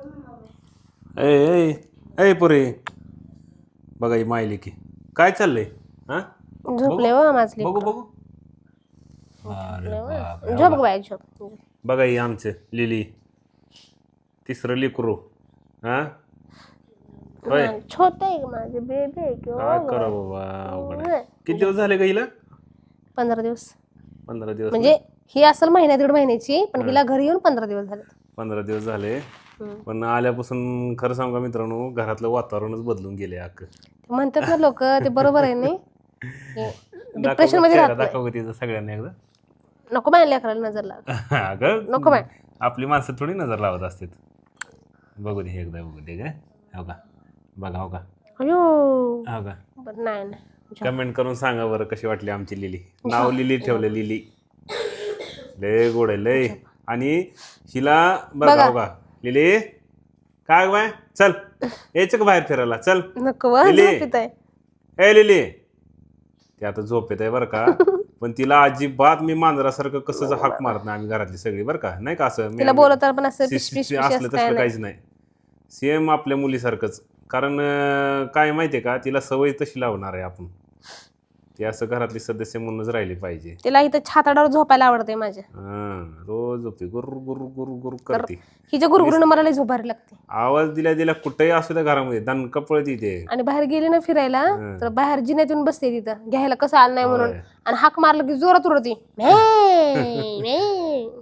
ए ए ए पुरे बघा ही मायली की काय चाललंय हा झोपले हो माझले बघू बघू अरे बाप झोप बाय झोप बघा ही आमचं लिली तिसरं लेकरू हा होय छोटे आहे माझे बेबी आहे की काय करा बाबा अवघड आहे. किती दिवस झाले का हिला 15 दिवस 15 दिवस म्हणजे ही असेल महिन्या दीड महिन्याची पण हिला घरी येऊन 15 दिवस झाले 15 दिवस झाले पण आल्यापासून खरं सांगा मित्रांनो घरातलं वातावरणच बदलून गेले अख्खं म्हणतात ना लोक ते बरोबर आहे नाही डिप्रेशन मध्ये राहत नाही. दाखव तिचं सगळ्यांना एकदा नको बाय लेकराला नजर लाग अगं नको बाय आपली माणसं थोडी नजर लावत असतात बघू दे एकदा बघू दे काय हो का बघा हो का अयो हो का बरं नाही नाही कमेंट करून सांगा बरं कशी वाटली आमची लिली नाव लिली ठेवलं लिली लय गोड आहे लय आणि हिला बघा हो का लिली काय बाय चल यायचं का बाहेर फिरायला चल नको लिली. झोपीत आहे ए लिली ते आता झोपेत आहे बरं का पण तिला अजिबात मी मांजरासारखं कसं हाक मारत नाही आम्ही घरातली सगळी बरं का नाही का असं तिला बोलत पण असं असलं तसलं काहीच नाही सेम आपल्या मुलीसारखंच कारण काय माहितीये का तिला सवय तशी लावणार आहे आपण ती असं घरातली सदस्य म्हणूनच राहिली पाहिजे तिला इथं छाताडावर झोपायला आवडते माझ्या रोज झोपते गुरु गुरु गुरु गुरु करते हिच्या गुरगुरून मला लई झोप भारी लागते आवाज दिल्या दिल्या कुठेही असू त्या घरामध्ये दणका पळती ते आणि बाहेर गेली ना फिरायला तर बाहेर जिन्यातून बसते तिथं घ्यायला कसं आलं नाही म्हणून आणि हाक मारलं की जोरात उडती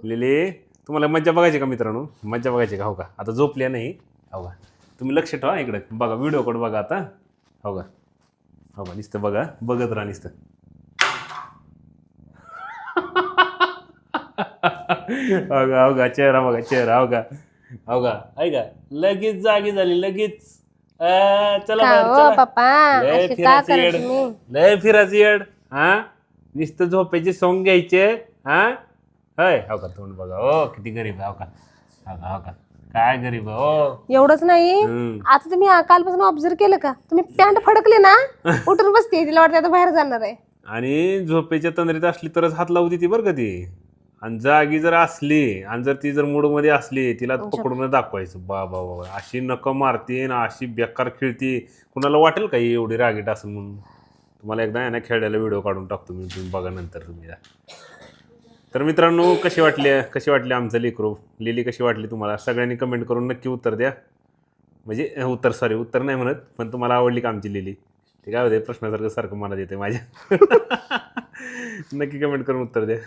लिली तुम्हाला मज्जा बघायची का मित्रांनो मज्जा बघायची का हो का आता झोपल्या नाही हो का तुम्ही लक्ष ठेवा इकडे बघा व्हिडिओ कडे बघा आता हो का हो का नुसतं बघा बघत राहा नुसतं हो का हो का चेहरा बघा चेहरा हो का ऐका लगेच जागी झाली लगेच चला बाहेर चला पप्पा लय अशी का फिरायची येड करत तुम्ही लय फिरायची येड हा नुसतं झोपायचे सोंग घ्यायचे हा होय हो का तोंड बघा हो किती गरीब आहे हो का हो का हो का काय गरीब आहे हो एवढंच नाही आता तुम्ही कालपासून ऑब्झर्व केलं का तुम्ही पॅन्ट फडकले ना उठून बसते तिला वाटतं आता बाहेर जाणार आहे आणि झोपेच्या तंद्रीत असली तरच हात लावती ती बरं का ती आणि जागी जर असली आणि जर ती जर मूडमध्ये असली तिला पकडून दाखवायचं बाबा बाबा अशी नकं मारते ना अशी बेकार खेळती कुणाला वाटेल का ही एवढी रागीट असेल म्हणून तुम्हाला एकदा ना खेळायला व्हिडिओ काढून टाकतो मी तुम्ही बघा नंतर तुम्ही तर मित्रांनो कशी वाटली आमचं लेकरू लिली कशी वाटली तुम्हाला सगळ्यांनी कमेंट करून नक्की उत्तर द्या म्हणजे उत्तर नाही म्हणत पण तुम्हाला आवडली का आमची लिली ते काय होते प्रश्नासारखं सारखं मनात येते माझ्या नक्की कमेंट करून उत्तर द्या